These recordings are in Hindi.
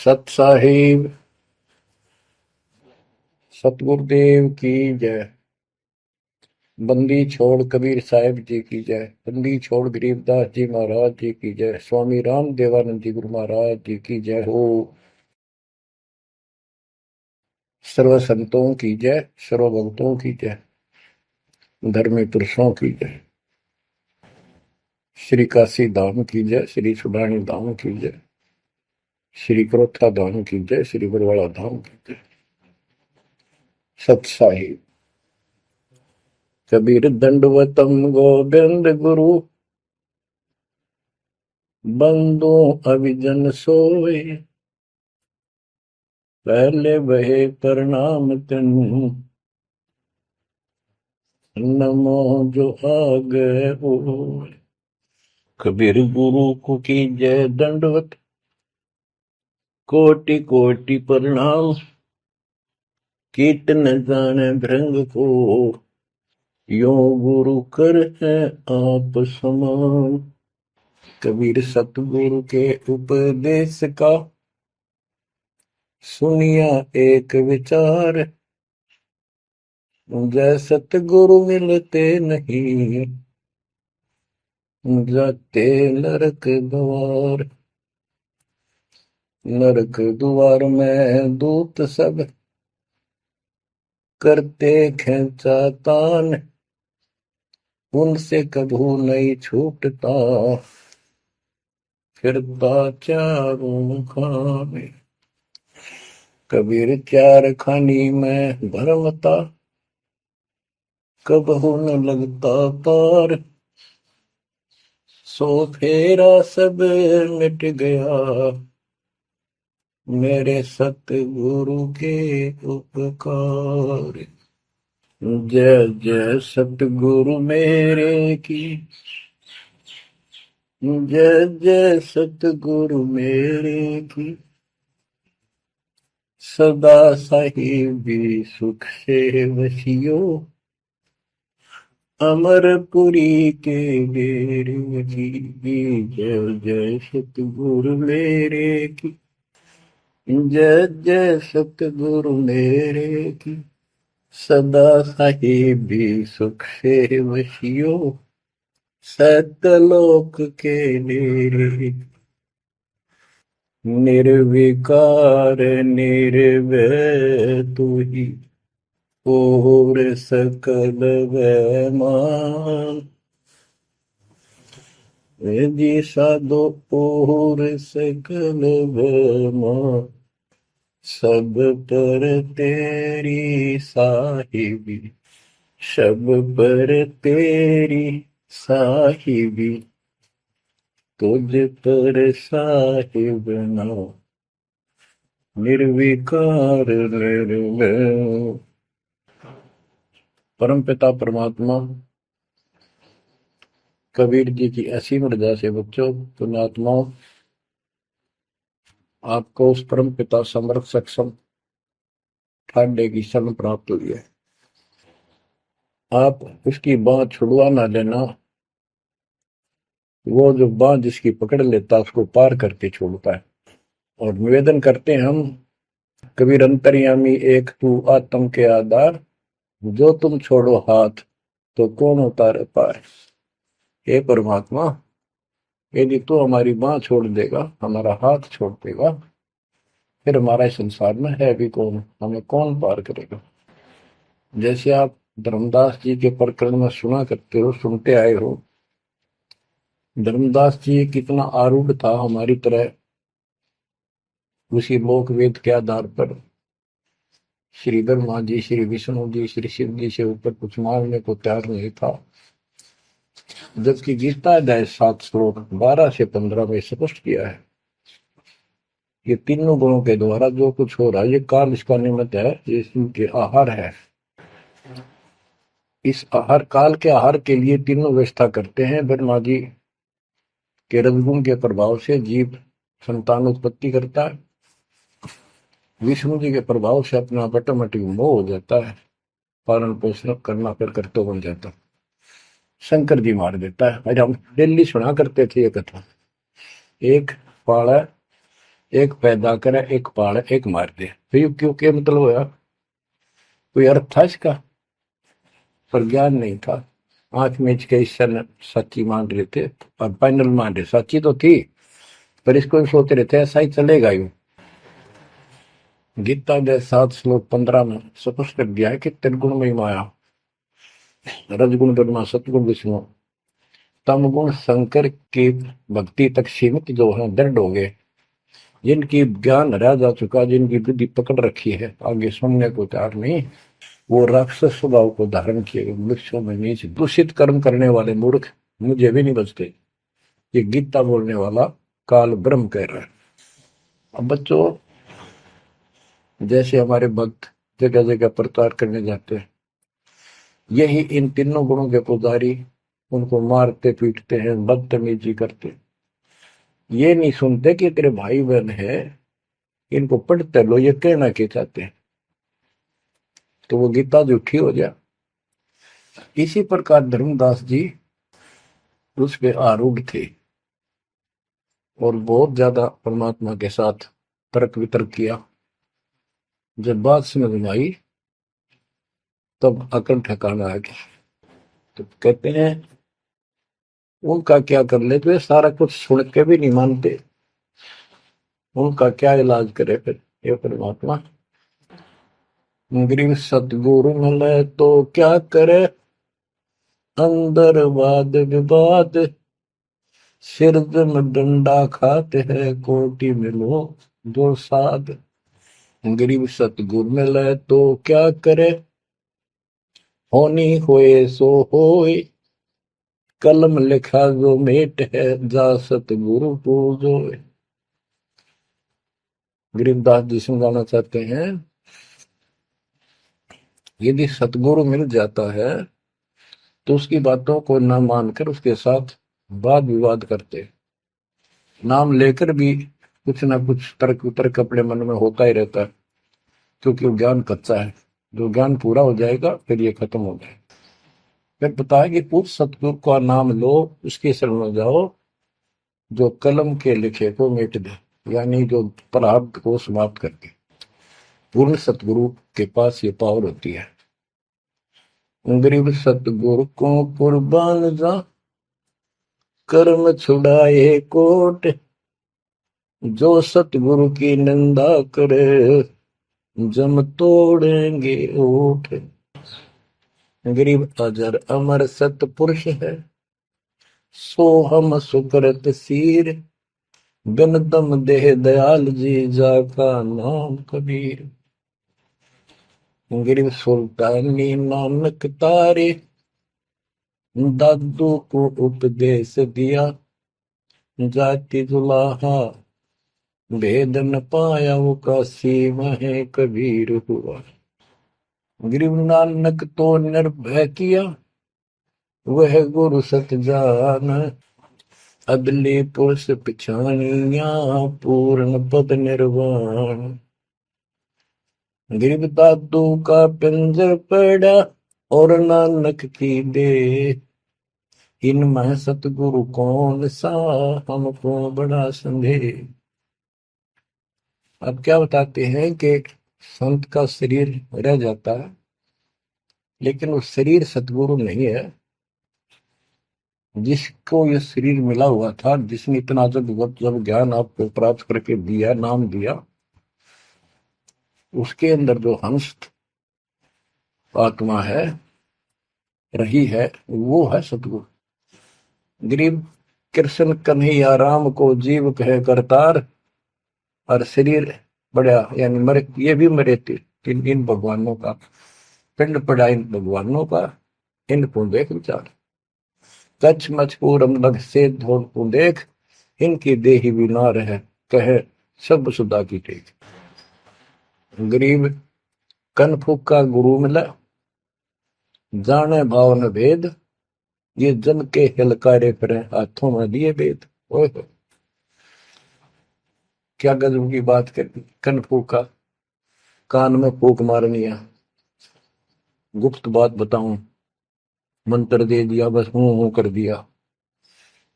सत साहिब सतगुरुदेव की जय। बंदी छोड़ कबीर साहिब जी की जय। बंदी छोड़ गरीबदास जी महाराज जी की जय। स्वामी राम देवानंद जी गुरु महाराज जी की जय हो। सर्व संतों की जय, सर्व भक्तों की जय, धर्मी पुरुषों की जय। श्री काशी धाम की जय, श्री सुडानी धाम की जय, श्री क्रोथा धाम की जय, श्री बरवाड़ा धाम की जय। सत साहिब कबीर दंडवतम गोविंद गुरु, बंदो अभिजन सोए, पहले बहे प्रणाम तिन, नमो जो आगे हो। कबीर गुरु को की जय दंडवत, कोटि कोटि प्रणाम, कीर्तन जाने भृंग को, यो गुरु कर है आप समान। कबीर सतगुरु के उपदेश का, सुनिया एक विचार, जय सतगुरु मिलते नहीं, जाते नरक द्वार। नरक द्वार में दूत सब, करते खेचा तान, उनसे कभू नहीं छूटता, फिरता चारों खाने। कबीर चार खानी में भरमता, कबहू न लगता पार, सो फेरा सब मिट गया, मेरे सतगुरु के उपकार। जय जय सतगुरु मेरे की, जय जय सतगुरु मेरे की, सदा साहिबी सुख से वसियो, अमरपुरी के डेरे की। जय जय सतगुरु मेरे की, जय जय सतगुरु मेरे की, सदा साहिबी सुख से वसियो, सतलोक के डेरे। निर्विकार निर्भय तू ही, और सकल वैमान, जी साधो और सकल वैमान, सब पर तेरी साहिबी, सब पर तेरी साहिबी, तुझ पर साहिब ना, निर्विकार निर्भय। परमपिता परमात्मा कबीर जी की असीम रजा से बच्चों, पुण्यात्माओं, आपको उस परम पिता समर्थ सक्षम ठाडे की शरण प्राप्त हुई है। आप उसकी बांह छुड़वा ना लेना, वो जो बांह जिसकी पकड़ लेता उसको पार करके छोड़ता है। और निवेदन करते हैं हम, कबीर अंतर्यामी एक तू आत्म के आधार, जो तुम छोड़ो हाथ तो कौन उतारे पार। हे परमात्मा, यदि तू हमारी बांह छोड़ देगा, हमारा हाथ छोड़ देगा, फिर हमारा इस संसार में है भी कौन, हमें कौन पार करेगा। जैसे आप धर्मदास जी के प्रकरण में सुना करते हो, सुनते आए हो, धर्मदास जी कितना आरूढ़ था हमारी तरह, उसी लोक वेद के आधार पर श्री ब्रह्मा जी, श्री विष्णु जी, श्री शिव जी से ऊपर कुछ मांगने को तैयार नहीं था। जबकि गीता अध्याय 7 श्लोक 12 से 15 में स्पष्ट किया है, ये तीनों गुणों के द्वारा जो कुछ हो रहा है, ये काल इसका निमित्त है, ये इनके आहार है। इस आहार, काल के आहार के लिए तीनों व्यवस्था करते हैं। ब्रह्मा जी के रजगुण के प्रभाव से जीव संतान उत्पत्ति करता है, विष्णु जी के प्रभाव से अपना ऑटोमेटिक मोह हो जाता है, पालन पोषण करना फिर कर्तव्य बन जाता है, शंकर जी मार देता है। आज हम दिल्ली सुना करते थे ये कथा। एक पाड़ा एक पैदा करे, एक पाले, एक मार दे। फिर क्यों क्या मतलब होया? कोई अर्थ था इसका? पर ज्ञान नहीं था। आंख मीच के ईश्वर सच्ची मान रहे थे और फाइनल मान रहे, सच्ची तो थी पर इसको सोच रहे थे ऐसा ही चलेगा यूं। गीता के 7 श्लोक 15 में स्पष्ट कर दिया है कि त्रिगुण में माया, रजगुण ब्रह्मा, सतगुण विष्णु, तम गुण शंकर की भक्ति तक सीमित जो है दृढ़ हो गए, जिनकी ज्ञान रह जा चुका, जिनकी बुद्धि पकड़ रखी है, आगे सुनने को तैयार नहीं, वो राक्षस स्वभाव को धारण किए वृक्षों में नीचे दूषित कर्म करने वाले मूर्ख मुझे भी नहीं बचते। ये गीता बोलने वाला काल ब्रह्म कह रहा है। अब बच्चों, जैसे हमारे भक्त जगह जगह प्रचार करने जाते हैं, यही इन तीनों गुणों के पुजारी उनको मारते पीटते हैं, बदतमीजी करते, ये नहीं सुनते कि तेरे भाई बहन है, इनको पढ़ते लो, ये कहना के चाहते हैं, तो वो गीता झूठी हो जाए। इसी प्रकार धर्मदास जी उस पे आरूढ़ थे और बहुत ज्यादा परमात्मा के साथ तर्क वितर्क किया। जब बात समझ में आई तब अकल ठिकाना आ गया। तो कहते हैं उनका क्या कर ले, तो सारा कुछ सुन के भी नहीं मानते, उनका क्या इलाज करे फिर ये परमात्मा। गरीब सतगुरु मिले तो क्या करे, अंदर वाद विवाद, सिर में डंडा खाते हैं, कोटि में लोग दो साध। गरीब सतगुरु मिले तो क्या करे, होनी होए सो होए, कलम लिखा जो मेट है, जा सतगुरु पूजो। गरीबदास जी समझाना चाहते हैं, यदि सतगुरु मिल जाता है तो उसकी बातों को न मानकर उसके साथ वाद विवाद करते, नाम लेकर भी कुछ ना कुछ तर्क वितर्क अपने मन में होता ही रहता है, क्योंकि वो ज्ञान कच्चा है। जो ज्ञान पूरा हो जाएगा फिर ये खत्म हो जाएगा। फिर बताया कि उस सतगुरु का नाम लो, उसके शरण में जाओ जो कलम के लिखे को मिट दे, यानी जो प्रारब्ध को समाप्त करके। पूर्ण सतगुरु के पास ये पावर होती है। गरीब सतगुरु को कुर्बान जा, कर्म छुड़ाए कोट, जो सतगुरु की निंदा करे, जम तोड़ेंगे ओठ। गरीब अजर अमर सतपुरुष है, सो हम सुकृत सीर, गनदम देह दयाल जी, जाका नाम कबीर। गरीब सुल्तानी नानक तारे, दादू को उपदेश दिया, जाति जुलाहा भेद न पाया, वो काशी में कबीर हुआ। गरीब नानक तो निर्भय किया, वह गुरु सत जान, अदले पुरुष पिछानिया, पूर्ण पद निर्वाण। गरीब दादू का पिंजर पड़ा, और नानक की दे, इनमें सतगुरु कौन सा, हमको बड़ा संदेह। अब क्या बताते हैं कि संत का शरीर रह जाता है, लेकिन वो शरीर सतगुरु नहीं है। जिसको ये शरीर मिला हुआ था, जिसने इतना जब ज्ञान आपको प्राप्त करके दिया, नाम दिया, उसके अंदर जो हंस आत्मा है, रही है, वो है सतगुरु। गरीब कृष्ण कन्हैया राम को जीव कहे करतार, और शरीर बड़ा यानी मरे, ये भी मरे थे इन भगवानों का पिंड पड़ा, इन भगवानों का, इनको देख विचार। कच्छ मचपूरम लग से धोल को देख, इनकी देही भी ना रहे, कहे सब सुधा की टेक। गरीब कनफुक का गुरु मिला, जाने भाव न भेद, ये जन के हिलकारे फिरे, हाथों में दिए भेद। ओए क्या गजब की बात कर। कनफुक का कान में फूक मारनी है, गुप्त बात बताऊं, मंत्र दे दिया, बस हूं कर दिया।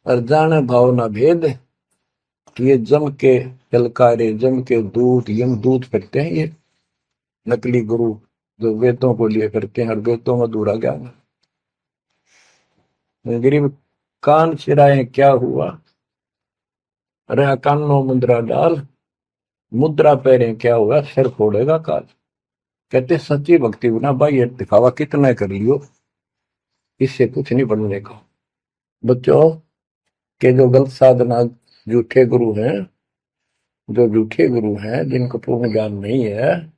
और जाने भाव ना भेद, ये जम के चलकारे, जम के दूत, यम दूत करते हैं ये नकली गुरु जो वेदों को लिए करते हैं और वेदों में अधूरा ज्ञान। गरीब कान चिराए क्या हुआ, रहा कानों मुद्रा डाल, मुद्रा पहरे क्या हुआ, सिर फोड़ेगा काल। कहते सच्ची भक्ति बिना भाई ये दिखावा कितना कर लियो, इससे कुछ नहीं बनने का। बच्चों के जो गलत साधना झूठे गुरु हैं, जो झूठे गुरु हैं जिनको पूर्ण ज्ञान नहीं है,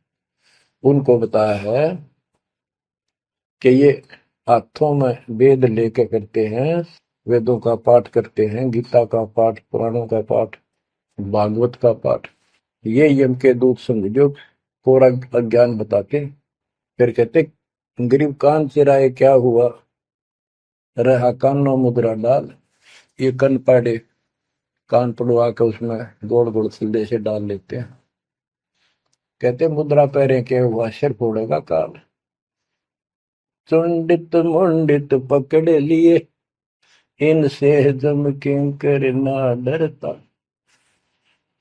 उनको बताया है कि ये हाथों में वेद लेके करते हैं, वेदों का पाठ करते हैं, गीता का पाठ, पुराणों का पाठ, भागवत का पाठ। ये यम के दूत समझो पूरा अज्ञान बताते। फिर कहते गरीब कान चिराए क्या हुआ, रहा कानों मुद्रा डाल। ये कन पाड़े कान पड़वा के उसमें गोड़ गोड़ सिल्ले से डाल लेते हैं। कहते मुद्रा पैरे क्या हुआ, सिर फोड़ेगा काल। चुंडित मुंडित पकड़ लिए, इनसे जम किंकर ना डरता।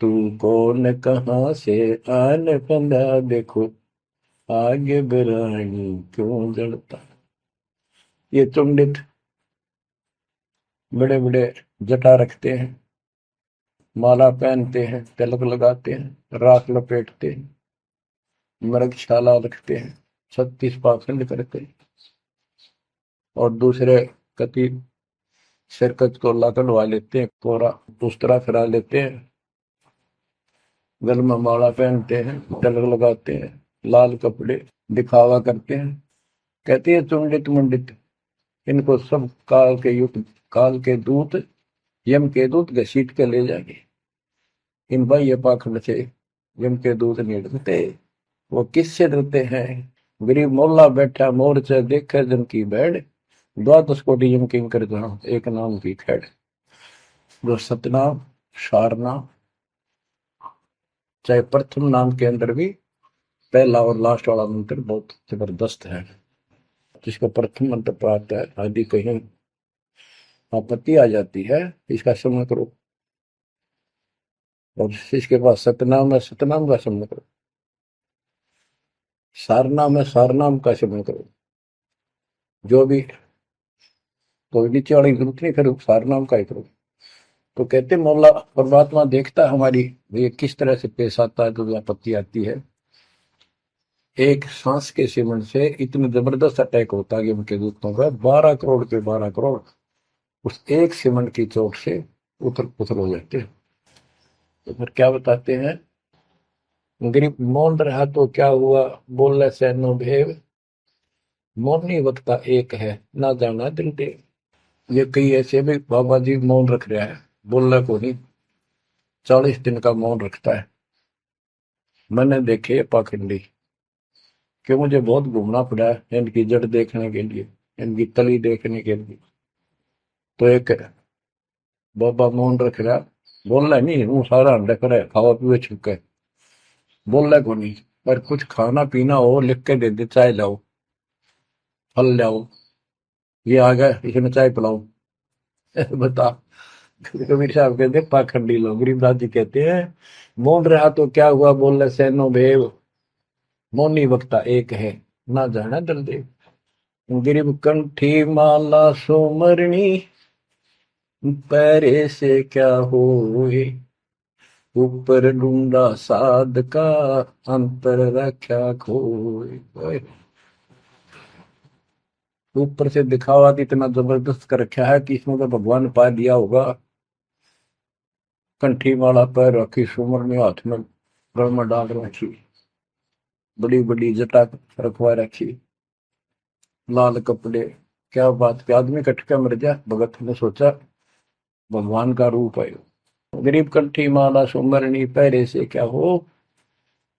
तू कौन कहां से आन बंदा, देखो आगे बिरानी क्यों जड़ता। ये चुंडित बड़े बड़े जटा रखते हैं, माला पहनते हैं, तिलक लगाते हैं, राख लपेटते हैं, मृगशाला रखते हैं, 36 पाखंड करते हैं, और दूसरे कति सिरकत को कटवा लेते हैं, कोरा दूसरा फिरा लेते हैं, गल में माला पहनते हैं, तिलक लगाते हैं, लाल कपड़े दिखावा करते हैं। कहते हैं चुंडित मुंडित, इनको सब काल के युग, काल के दूत, यम के दूत घसीट के ले जाएंगे। इन भाई ये पाखंड से यम के दूत नहीं डरते। वो किससे डरते हैं, गरीब मोल्ला बैठा मोर्चा देखे जन की बैठ, द्वादश कोटि यम किंकर जहां एक नाम की खैड़। जो सतनाम सारनाम, चाहे प्रथम नाम के अंदर भी पहला और लास्ट वाला मंत्र बहुत जबरदस्त है। जिसको प्रथम मंत्र प्राप्त है, आदि कहीं आपत्ति आ जाती है, इसका समझ करो। और इसके पास सतनाम है, सतनाम का समझ करो। सारनाम है, सारनाम का समझ करो। जो भी कोई नीचे वाली जरूरत नहीं, फिर सारनाम का ही करो। तो कहते मौला परमात्मा देखता है हमारी ये किस तरह से पेश आता है, तो आपत्ति आती है। एक सांस के सिमरण से इतने जबरदस्त अटैक होता है कि उनके दूतों का 12 करोड़ के 12 करोड़ उस एक सिमरण की चोट से उथल पुथल हो जाते हैं। तो फिर क्या बताते हैं, गरीब मौन रहा तो क्या हुआ, बोले सैनो भेव, मौनी वक्ता एक है, ना जाना दिल देव। ये कई ऐसे भी बाबा जी मौन रख रहा है, बोलने को नहीं, 40 दिन का मौन रखता है। मैंने देखे पाखंडी कि मुझे बहुत घूमना पड़ा है इनकी जड़ देखने के लिए, इनकी तली देखने के लिए। तो एक बाबा मौन रख रहा, बोल रहा नहीं, वो सारा अंडा करे खावा पीवे छुके, बोल रहा को नहीं, पर कुछ खाना पीना हो लिख के दे दे, चाय लाओ, फल लाओ, ये आ गया इसमें चाय पिलाओ। बता, कबीर साहब कहते पाखंडी लोग। गरीबदास जी कहते हैं मौन रहा तो क्या हुआ, बोल रहे सैनो भेव, मौनी वक्ता एक है, ना जाना दल देव। गरीब कंठी माला सोमरणी, पैरे से क्या होए, ऊपर ढूंढा साध का, अंतर रख्या खोए। ऊपर से दिखावा इतना जबरदस्त कर रखा है कि इसमें तो भगवान पा दिया होगा। कंठी माला पैर रखी, सुमरनी हाथ में गल में डाल रखी, बड़ी बड़ी जटा रखवा रखी, लाल कपड़े। क्या बात के आदमी कट के मर जा, भगत ने सोचा भगवान का रूप है। गरीब कंठी माला सुमरनी, पैरे से क्या हो,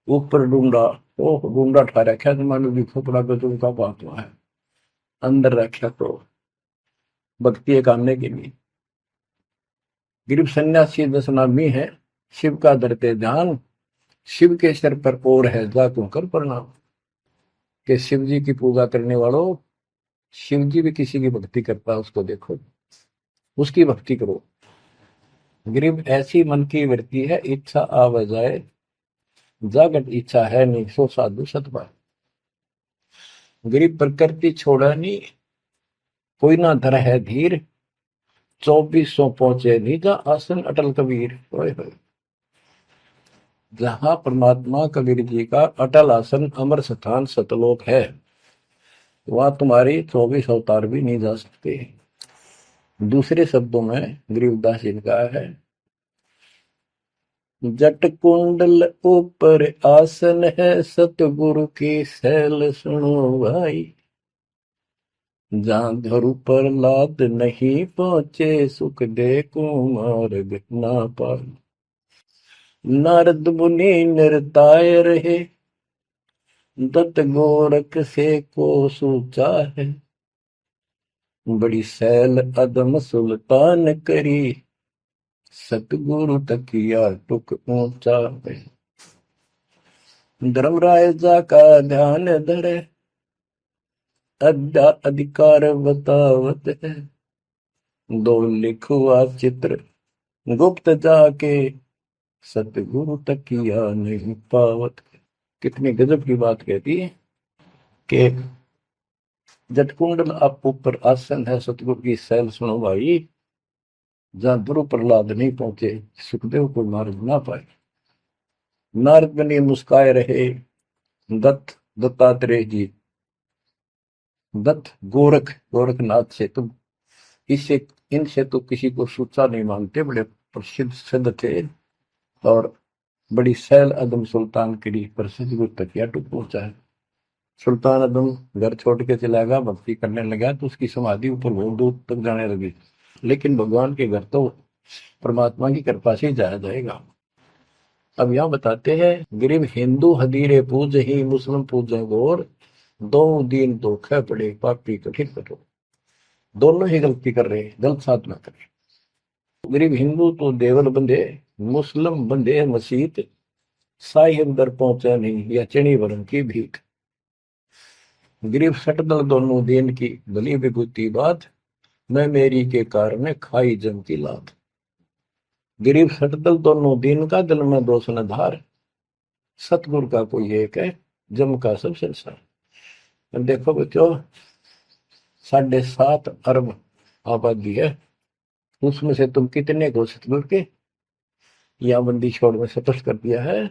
ऊपर डूंडा, ओ डूंडा ठा रखा, तो मानो भी खोपड़ा गजब का बात हुआ है, अंदर रखा तो भक्ति एक आने के लिए। गरीब सन्यासी 10 नामी है, शिव का धरते ध्यान, शिव के सिर पर और है जा तू कर प्रणाम। कि शिव जी की पूजा करने वालों, शिव जी भी किसी की भक्ति करता है, उसको देखो, उसकी भक्ति करो। गरीब ऐसी मन की वृत्ति है, इच्छा आव जाए, जागट इच्छा है नहीं, सो साधु सतपाय। गरीब प्रकृति छोड़ा नहीं, कोई ना धर है धीर, 2400 पहुंचे निजा आसन अटल कबीर। ओए होए। जहां परमात्मा कबीर जी का अटल आसन अमर स्थान सतलोक है, वहां तुम्हारी 24 अवतार भी नहीं जा सकते। दूसरे शब्दों में गरीबदास जी ने कहा है, जट कुंडल ऊपर आसन है, सतगुरु की सैल सुनो भाई। जहां धरु पर लाद नहीं पहुंचे, सुख दे को मार्ग ना पाए। नारद मुनि निरताय रहे, दत्त गोरख से को सूचा है। बड़ी सैल अदम सुल्तान करी, सतगुरु तकिया टुक ऊंचा है। धर्मराजा का ध्यान धरे, अधिकार बतावत है। दो लिखुआ चित्र गुप्त जाके, सतगुरु तकिया नहीं पावत। कितनी गजब की बात कहती है कि जटकुंडल आप ऊपर आसन है, सतगुरु की सैल सुनो भाई। जहां ध्रुव प्रहलाद नहीं पहुंचे, सुखदेव को मार्ग ना पाए। नारद मुनि मुस्काए रहे, दत्तात्रेय जी, दत्त गोरख गोरखनाथ से तुम इससे इनसे तो किसी को सूचा नहीं मानते, बड़े प्रसिद्ध सिद्ध थे। और बड़ी सैल अदम सुल्तान की प्रसिद्ध गुरु तकिया टूट पहुंचा है। सुल्तान अदम घर छोड़ के चला गया, भक्ति करने लगा, तो उसकी समाधि ऊपर बहुत दूर तक जाने लगी। लेकिन भगवान के घर तो परमात्मा की कृपा से ही जाया जाएगा। अब यहाँ बताते हैं, गरीब हिंदू हदीरे पूज ही, मुस्लिम पूजे गौर। दो दीन धोखे पड़े, पापी कठिन कठोर। दोनों ही गलती कर रहे हैं, गलत साथ में करें। गरीब हिंदू तो देवल बंधे, मुस्लिम बंधे मसीत, साई अंदर पहुंचा नहीं, या चणी वरण की भीख। गरीब सटदल दोनों दिन की भली विभूति बात, मैं मेरी के कारण खाई जम की लात। गरीब सटदल दोनों दिन का, दिल में दोष न धार, सतगुरु का कोई एक है, जम का सब संसार। देखो बच्चों, 7.5 अरब आबादी है, उसमें से तुम कितने को सतगुरु के या बंदी छोड़ में स्पष्ट कर दिया है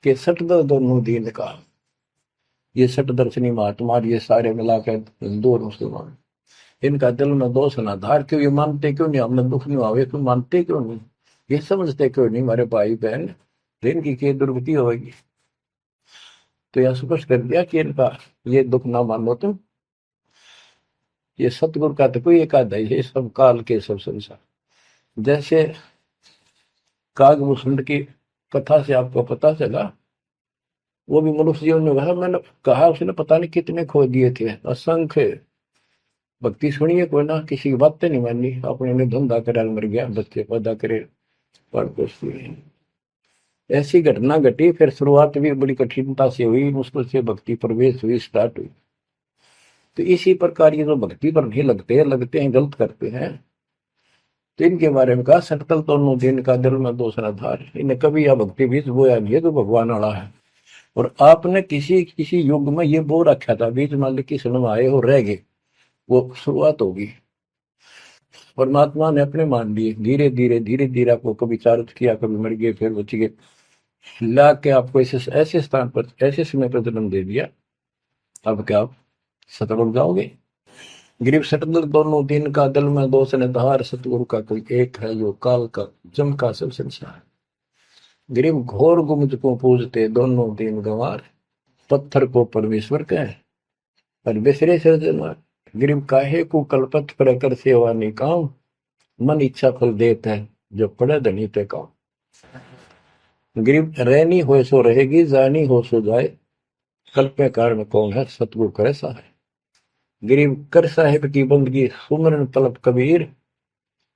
कि सटदल दोनों दिन का। ये सट दर्शनी महात्मा, ये सारे मिलाकर हिंदू और मुसलमान, इनका दिल में दोष ना धार। क्यों ये मानते क्यों नहीं, हमने दुख नहीं आवे, क्यों मानते क्यों नहीं, ये समझते क्यों नहीं हमारे भाई बहन, इनकी क्या दुर्गति होगी। तो यह स्पष्ट कर दिया कि इनका ये दुख ना मानो तुम। ये सतगुरु का तो कोई एक आधा है, सब काल के सब संसार। जैसे कागभूषण की कथा से आपको पता चला, वो भी मनुष्य जीवन में कहा, मैंने कहा उसने पता नहीं कितने खो दिए थे, असंख्य। भक्ति सुनिए, कोई ना किसी की बातें नहीं मानी, अपने ने धंधा करे मर गया, बच्चे पैदा करे पर कुछ नहीं। ऐसी घटना घटी, फिर शुरुआत भी बड़ी कठिनता से हुई, मुश्किल से भक्ति प्रवेश हुई, स्टार्ट हुई। तो इसी प्रकार ये जो भक्ति पर नहीं लगते हैं गलत करते हैं, तो इनके बारे में कहा, सकल दोनों दिन का दिल में दूसरा धार। इन्हें कभी यह भक्ति बीज बोया नहीं है, तो भगवान वाला है। और आपने किसी किसी युग में ये बो रखा था, बीज मान ली किसी में आए हो रह गए, वो शुरुआत होगी। परमात्मा ने अपने मान लिए, धीरे धीरे आपको कभी चारित किया, कभी मर गए, फिर बच गए, ला के आपको ऐसे स्थान पर, ऐसे समय पर जन्म दे दिया। अब क्या आप सतल हो जाओगे। गिरीब सटदल दोनों दिन का, दिल में दोष ने धार, सतगुरु का कोई एक है, जो काल का जम का सब संसार। गिरीब घोर गुमज को पूजते, दोनों दिन गंवार, पत्थर को परमेश्वर कहे और बिसरे सृजनहार। गिरीब काहे को कल्पत पर कर सेवा निकाम, मन इच्छा फल देता है, जो पड़े धनी पे काम। गिरीब रहनी हो सो रहेगी, जानी हो सो जाए, कल्पे कारण कौन है, सतगुरु करे सहाय। गिरीब कर साहिब की बंदगी, सुमरन तलब कबीर,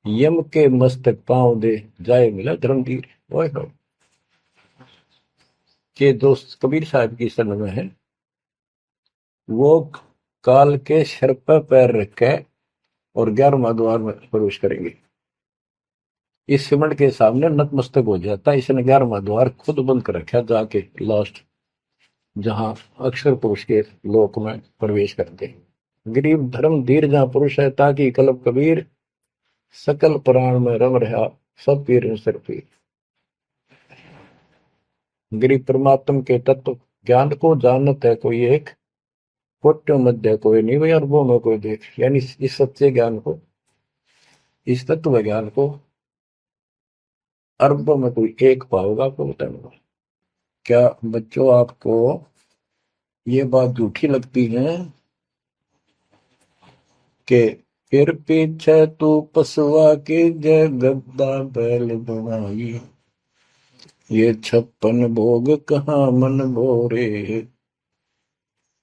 यम के मस्तक पांव दे, जाए मिला धर्मवीर। ओए हो, के दोस्त कबीर साहब की शरण में है, वो काल के सिर पर पैर रख के और 11वां द्वार में प्रवेश करेंगे। इस सिमट के सामने नतमस्तक हो जाता है। इसने 11वां द्वार खुद बंद कर रखा जाके लास्ट, जहां अक्षर पुरुष के लोक में प्रवेश करते। गरीब धर्म धीर जहां पुरुष है, ताकि कलब कबीर सकल प्राण में रम रहा, सब पीर सिर पीर। गरीब परमात्म के तत्व ज्ञान को जानत है कोई एक, कोट्यों मध्य कोई नहीं वही, अरबों में कोई देख। यानी इस सच्चे ज्ञान को, इस तत्व ज्ञान को अरबों में कोई एक पाओगा, आपको बताऊंगा। क्या बच्चों आपको ये बात झूठी लगती है कि फिर पीछे तू पसुआ की जय गद्दा बैल बनाई, ये 56 भोग कहाँ मन भोरे,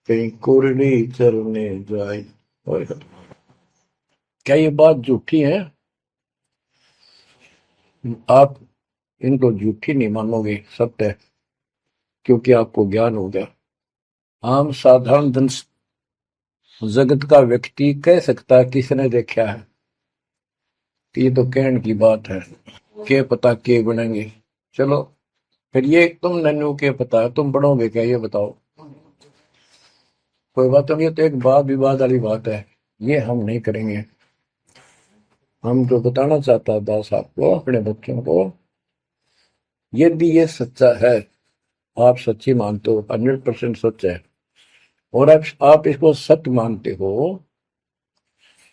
कहीं कुरली चलने जाए। क्या ये बात झूठी है? आप इनको झूठी नहीं मानोगे, सत्य है, क्योंकि आपको ज्ञान हो गया। आम साधारण जन जगत का व्यक्ति कह सकता है किसने देखा है, कि ये तो कहने की बात है, के पता के बनेंगे। चलो फिर ये तुम नन्नू के पता है, तुम बढ़ोगे क्या, ये बताओ। कोई बात नहीं, ये तो एक वाद विवाद वाली बात है, ये हम नहीं करेंगे। हम जो बताना चाहता दास आपको, अपने बच्चों को, यदि ये सच्चा है, आप सच्ची मानते हो, 100% सच है, और आप इसको सत्य मानते हो,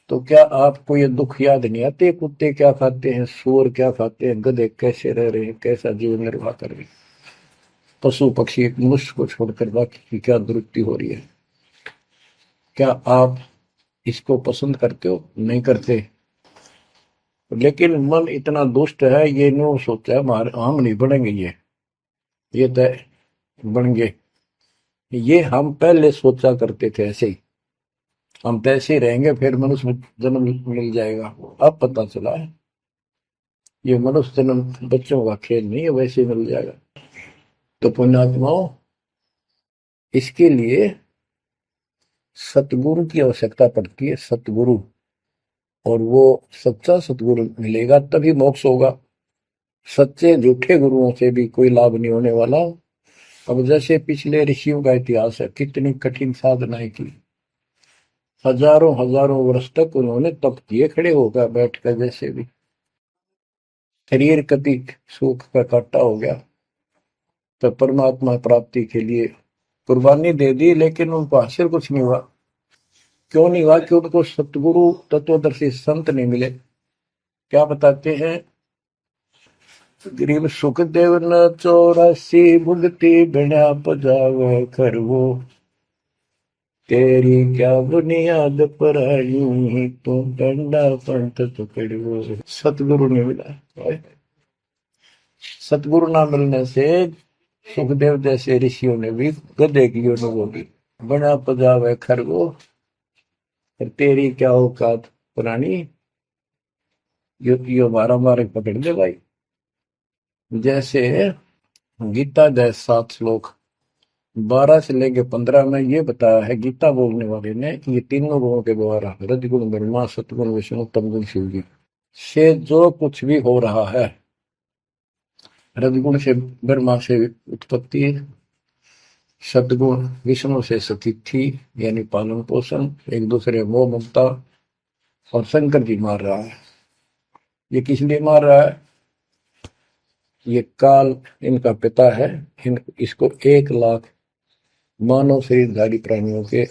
तो क्या आपको ये दुख याद नहीं आते? कुत्ते क्या खाते हैं, सूअर क्या खाते हैं, गधे कैसे रह रहे हैं, कैसा जीवन निर्वाह कर रहे हैं, पशु पक्षी एक मनुष्य को छोड़कर बाकी की क्या दुरुक्ति हो रही है। क्या आप इसको पसंद करते हो? नहीं करते। लेकिन मन इतना दुष्ट है, ये नो सोचा है हम नहीं बनेंगे, ये तय बन गए। ये हम पहले सोचा करते थे ऐसे ही, हम तो ऐसे ही रहेंगे, फिर मनुष्य जन्म मिल जाएगा। अब पता चला है ये मनुष्य जन्म बच्चों का खेल नहीं है, वैसे ही मिल जाएगा। तो पुण्यात्माओं, इसके लिए सतगुरु की आवश्यकता पड़ती है, सतगुरु। और वो सच्चा सतगुरु मिलेगा तभी मोक्ष होगा। सच्चे झूठे गुरुओं से भी कोई लाभ नहीं होने वाला। अब जैसे पिछले ऋषियों का इतिहास है, कितनी कठिन साधनाएं की, हजारों हजारों वर्ष तक उन्होंने तप किए, खड़े होकर बैठकर, जैसे भी शरीर कति सुख का काटा हो गया, तो परमात्मा प्राप्ति के लिए कुर्बानी दे दी, लेकिन उनको हासिल कुछ नहीं हुआ। क्यों नहीं हुआ? कि उनको सतगुरु तत्वदर्शी संत नहीं मिले। क्या बताते हैं? गरीब सुखदेव न 84 भुगती बिना पजावे खरवो, तेरी क्या बुनियाद पर आई, तू डंडा पंथ पकड़ो। सतगुरु नहीं मिला। सतगुरु ना मिलने से सुखदेव जैसे ऋषियों ने भी गधे की अनुभव की, बना पजावे खरगो, तेरी क्या औकात पुरानी, यो मारा मारे पकड़ दे भाई। जैसे गीता जय 7 श्लोक 12 से लेके 15 में ये बताया है गीता बोलने वाले ने, कि ये तीनों गुणों के द्वारा, रजगुण ब्रह्मा, सतगुण विष्णु, तमगुण शिव जी से जो कुछ भी हो रहा है, रजगुण से ब्रह्मा से उत्पत्ति, सतगुण विष्णु से स्थिति यानी पालन पोषण, एक दूसरे मोह ममता, और शंकर जी मार रहा है। ये किस लिए मार रहा है? ये काल इनका पिता है। इसको 1 लाख मानव शरीरधारी प्राणियों के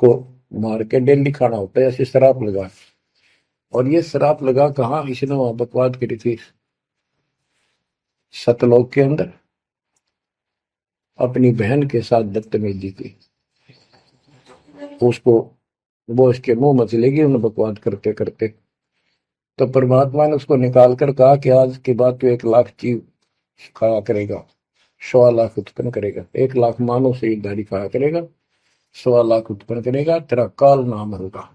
को मार के डेली खाना होता है, ऐसे शराब लगा। और ये शराब लगा कहाँ? इसने वहां बकवाद करी थी सतलोक के अंदर, अपनी बहन के साथ बदतमीजी की। उसको वो इसके मुंह में चलेगी उन्हें बकवाद करते करते। तो परमात्मा ने उसको निकाल कर कहा कि आज के बाद तो 1 लाख जीव खाया करेगा, 1.25 लाख उत्पन्न करेगा, 1 लाख मानव शरीरधारी खाया करेगा, 1.25 लाख उत्पन्न करेगा, तेरा काल नाम होगा,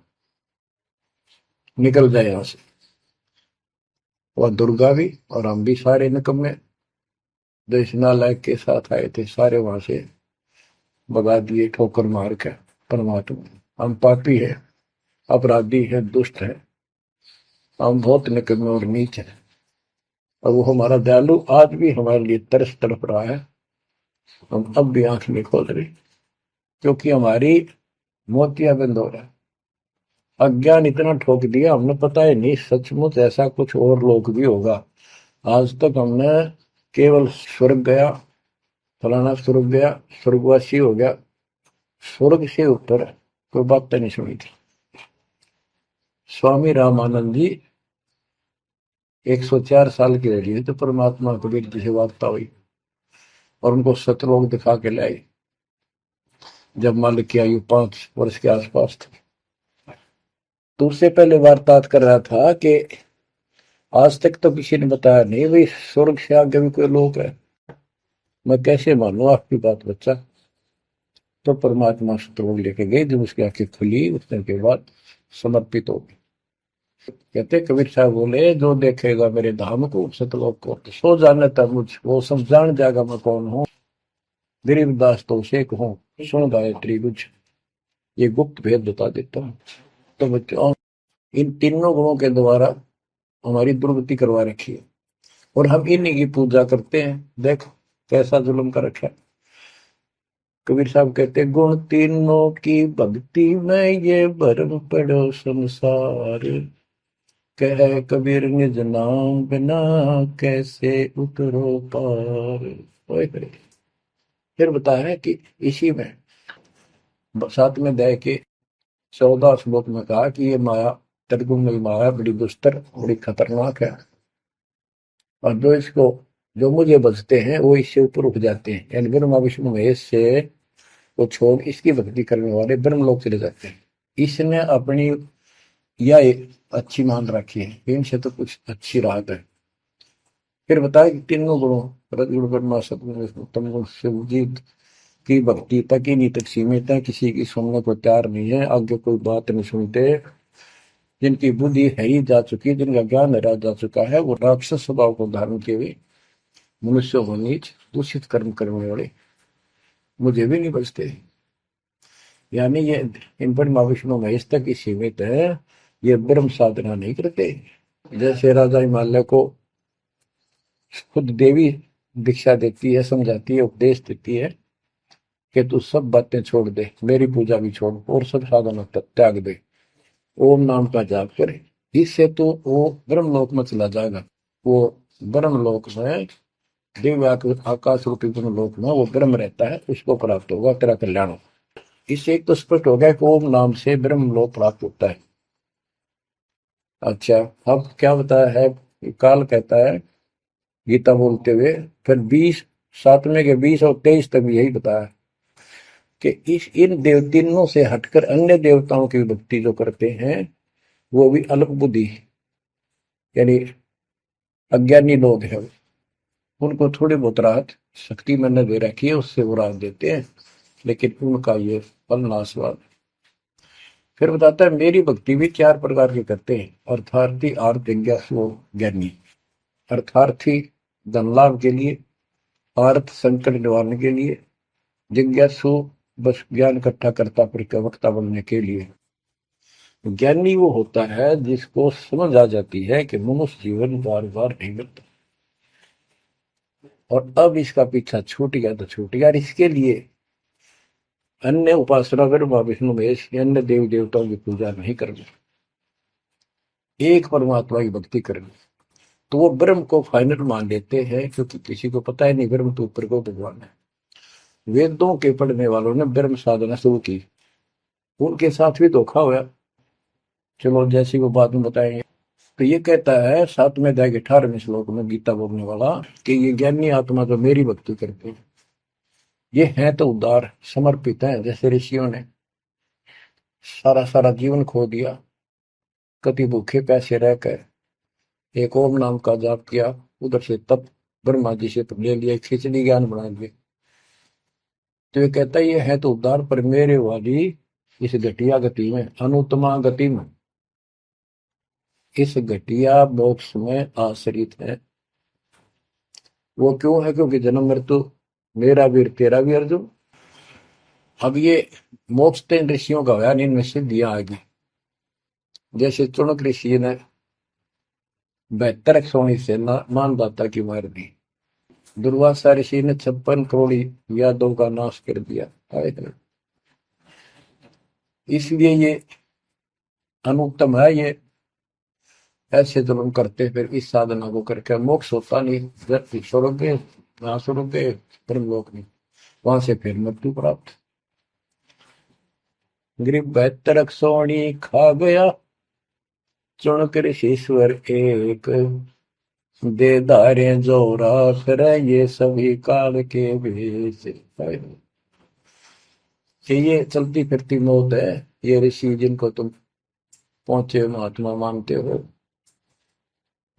निकल जाए यहां से। वह दुर्गा भी और हम भी सारे निकम्मे जो इस नालायक के साथ आए थे, सारे वहां से भगा दिए ठोकर मार के। परमात्मा, हम पापी है, अपराधी है, दुष्ट है, हम बहुत निकम्मे और नीच हैं, और वो हमारा दयालु आज भी हमारे लिए तरस तड़प रहा है। हम अब भी आंख नहीं खोल रहे, क्योंकि हमारी मोतिया बंद हो रहा है। अज्ञान इतना ठोक दिया, हमने पता है नहीं सचमुच ऐसा कुछ और लोक भी होगा। आज तक हमने केवल स्वर्ग गया, फलाना स्वर्ग गया, स्वर्गवासी हो गया, स्वर्ग से ऊपर कोई बात नहीं सुनी थी। स्वामी रामानंद जी 104 साल के रहे तो परमात्मा कबीर जी से वार्ता हुई और उनको सतलोक दिखा के लाई, जब मालिक की आयु 5 वर्ष के आसपास थी। तो उससे पहले वार्तालाप कर रहा था कि आज तक तो किसी ने बताया नहीं भाई स्वर्ग से आगे भी कोई लोक है, मैं कैसे मानूं आपकी बात बच्चा। तो परमात्मा सतलोक लेके गए, जब उसकी आंखें खुली उतने के बाद समर्पित हो गई। कहते कबीर साहब बोले जो देखेगा मेरे धाम को सतलोक को तो सो जानता मुझ, वो सब जान जाएगा मैं कौन हूँ। गरीबदास तो उसे कहूँ सुन गायत्री बुझ, ये गुप्त भेद बता देता हूँ। तो बच्चों इन तीनों गुणों के द्वारा हमारी दुर्गति करवा रखी है, और हम इन्हीं की पूजा करते हैं। देख कैसा जुल्म कर रखा है। कबीर साहब कहते गुण तीनों की भक्ति में ये भरम पड़ो संसार, कह कबीर निज नाम बिना कैसे उतरो पार। फिर बताया है कि इसी में साथ में दे के 14 श्लोक में कहा कि ये माया त्रिगुण माया बड़ी दुस्तर बड़ी खतरनाक है, और जो इसको जो मुझे बचते हैं वो इससे ऊपर उठ जाते हैं, यानी ब्रह्मा विष्णु महेश से वो छोड़ इसकी भक्ति करने वाले ब्रह्म लोक चले जाते हैं। इसने अपनी यह अच्छी मान रखी है, इनसे तो कुछ अच्छी राहत है। फिर बताया कि तीनों गुणों रजगुण ब्रह्मा सतगुण उत्तम गुण शिवजीत की भक्ति तक ही नहीं तक सीमित है, किसी की सुनने को तैयार नहीं है, आगे कोई बात नहीं सुनते। जिनकी बुद्धि है ही जा चुकी, जिनका ज्ञान हरा जा चुका है, वो राक्षस स्वभाव को धारण किए हुए मनुष्य को नीच दूषित कर्म करने वाले मुझे भी नहीं बचते। यानी ये इन पर विष्णु महेश तक ही सीमित है, ये ब्रह्म साधना नहीं करते। जैसे राजा हिमालय को खुद देवी दीक्षा देती है, समझाती है, उपदेश देती है कि तू सब बातें छोड़ दे, मेरी पूजा भी छोड़ और सब साधना त्याग दे, ओम नाम का जाप करे, इससे तो वो ब्रह्मलोक में चला जाएगा। वो ब्रह्मलोक में दिव्य आकाश रूपी ब्रह्मलोक में वो ब्रह्म रहता है, उसको प्राप्त होगा, तेरा कल्याण होगा। इससे एक तो स्पष्ट हो गया कि ओम नाम से ब्रह्मलोक प्राप्त होता है। अच्छा अब क्या बताया है, काल कहता है गीता बोलते हुए, फिर 20 7वें के 20 और 23 तक भी यही बताया कि इस इन देव तीनों से हटकर अन्य देवताओं की भक्ति जो करते हैं वो भी अल्प बुद्धि यानी अज्ञानी लोग हैं, उनको थोड़ी बहुत राहत शक्ति मैंने दे रखी है, उससे वो राहत देते हैं, लेकिन उनका ये फल नाशवान। फिर बताता है मेरी भक्ति भी 4 प्रकार की करते हैं, अर्थार्थी आर्थ जिज्ञासु ज्ञानी। अर्थार्थी धन लाभ के लिए, आर्थ संकट निवारण के लिए, जिज्ञासु बस ज्ञान इकट्ठा करता प्रवक्ता बनने के लिए। ज्ञानी वो होता है जिसको समझ आ जाती है कि मनुष्य जीवन बार बार नहीं मिलता, और अब इसका पीछा छूट गया तो छूट गया, इसके लिए अन्य उपासना ब्रह्मा विष्णु महेश अन्य देवी देवताओं की पूजा नहीं करनी, एक परमात्मा की भक्ति करनी। तो वो ब्रह्म को फाइनल मान लेते हैं, क्योंकि किसी को पता ही नहीं ब्रह्म तो ऊपर को भगवान है। वेदों के पढ़ने वालों ने ब्रह्म साधना शुरू की, उनके साथ भी धोखा हुआ। चलो जैसी वो बाद में बताएंगे। तो ये कहता है 7वें अध्याय के 18वें श्लोक में गीता बोलने वाला कि ये ज्ञानी आत्मा जो मेरी भक्ति करते हैं ये है तो उदार समर्पित है, जैसे ऋषियों ने सारा सारा जीवन खो दिया, कति भूखे पैसे रहकर एक ओम नाम का जाप किया, उधर से तप ब्रह्मा जी से ले लिया, खिचड़ी ज्ञान बना लिए। तो ये कहता है ये है तो उदार पर मेरे वाली इस घटिया गति में अनुत्तमा गति में इस घटिया मोक्ष में आश्रित है। वो क्यों है, क्योंकि जन्म मृत्यु मेरा वीर तेरा भी अर्जुन। अब ये मोक्ष तीन ऋषियों का होया, इनमें सिद्धियां आ गई। जैसे चुनक ऋषि ने 72 सोनी से मानदाता की मार दी। दुर्वासा ऋषि ने 56 करोड़ यादव का नाश कर दिया। इसलिए ये अनुत्तम है। ये ऐसे जुल्म करते फिर इस साधना को करके मोक्ष होता नहीं, व्यक्ति छोड़ोगे ना छोड़ोगे ब्रह्मलोक नहीं, वहां से फिर मृत्यु प्राप्त। गरीब 72 सोनी खा गया चुनक ऋषीश्वर एक, दे धारे जोरा फिर ये सभी काल के भेष। ये चलती फिरती मौत है। ये ऋषि जिनको तुम पहुंचे महात्मा मानते हो,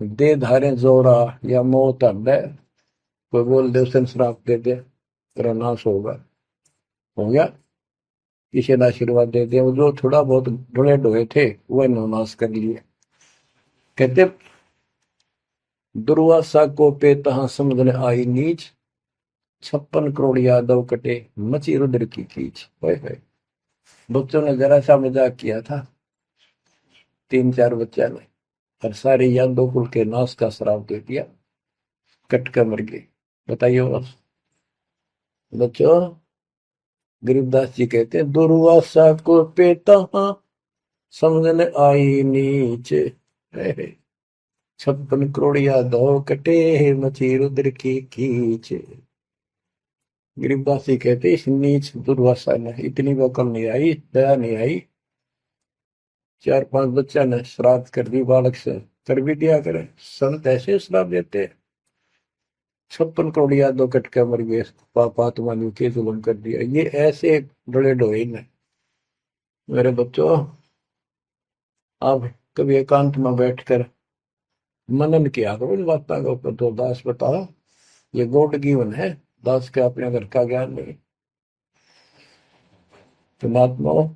दे धारे जोरा या मौत है। कोई बोल दे उसे श्राप दे दे तेरा नाश होगा, हो गया। किसी ने आशीर्वाद दे दिया, वो जो थोड़ा बहुत ढोले ढोए थे वह नाश कर लिए। कहते दुर्वासा को पे तहा समझने आई नीच, 56 करोड़ यादव कटे मची रुद्र की कीच। बच्चों ने जरा सा मजाक किया था, 3-4 बच्चा ने, और सारे यादव कुल के नाश का श्राप दे दिया, कट कर मर गए। बताइए बस बच्चों। गरीबदास जी कहते हैं दुर्वासा को पे तहा समझने आई नीच, 56 करोड़ यादव कटे मची रुद्र की कीच। गरीबदास जी कहते इस नीच दुर्वासा ने इतनी वकल नहीं आई, दया नहीं आई। 4-5 बच्चा ने श्राद्ध कर दी, बालक से कर भी दिया करे। संत ऐसे श्राप देते, 56 करोड़ यादव कट के मर गए, पापात्मा ने के जुल्म कर दिया। ये ऐसे डोले डोए ने। मेरे बच्चों, आप कभी एकांत में बैठकर मनन किया करो इन बातों के ऊपर। तो दास बताओ, ये गॉड गिवन है, दास के अपने घर का ज्ञान नहीं। तो महात्माओं,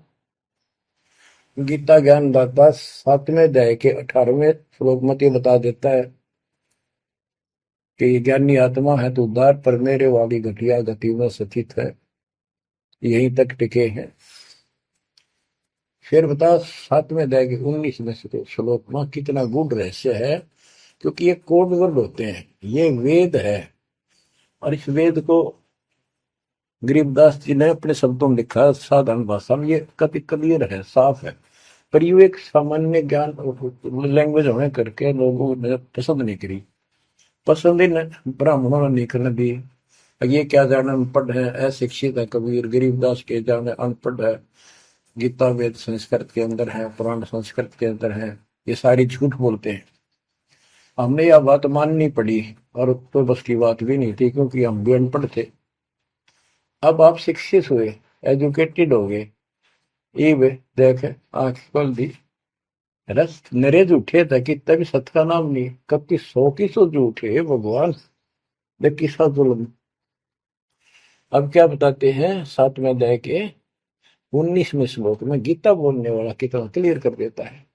गीता ज्ञान दाता 7वें अध्याय के 18वें श्लोक में ये बता देता है कि ज्ञानी आत्मा है तो उद्धार पर मेरे वाली घटिया गति में स्थित है, यहीं तक टिके हैं। फिर बता 7वें अध्याय के 19वें श्लोक में कितना गूढ़ रहस्य है, क्योंकि ये कोड वर्ड होते हैं, ये वेद है। और इस वेद को गरीबदास जी ने अपने शब्दों में लिखा, साधारण भाषा में। ये कति क्लियर है, साफ है, पर ये एक सामान्य ज्ञान लैंग्वेज होने करके लोगों ने पसंद नहीं करी। पसंद ही ब्राह्मणों ने नहीं करने दी। ये क्या जाने अनपढ़ है, अशिक्षित है कबीर। गरीबदास के जाने अनपढ़ है, गीता वेद संस्कृत के अंदर है, पुराण संस्कृत के अंदर है, ये सारी झूठ बोलते हैं। हमने यह बात माननी पड़ी, और तो बस की बात भी नहीं थी, क्योंकि हम भी अनपढ़ थे। अब आप शिक्षित हुए, एजुकेटेड हो गए, ये देख आंख खोल दी, रस नरे झूठे था कि तभी सत का नाम नहीं, कब की 100 की 100 झूठे भगवान, देख किसा जुल्म। अब क्या बताते हैं 7वें अध्याय के 19वें श्लोक में, गीता बोलने वाला कितना क्लियर कर देता है।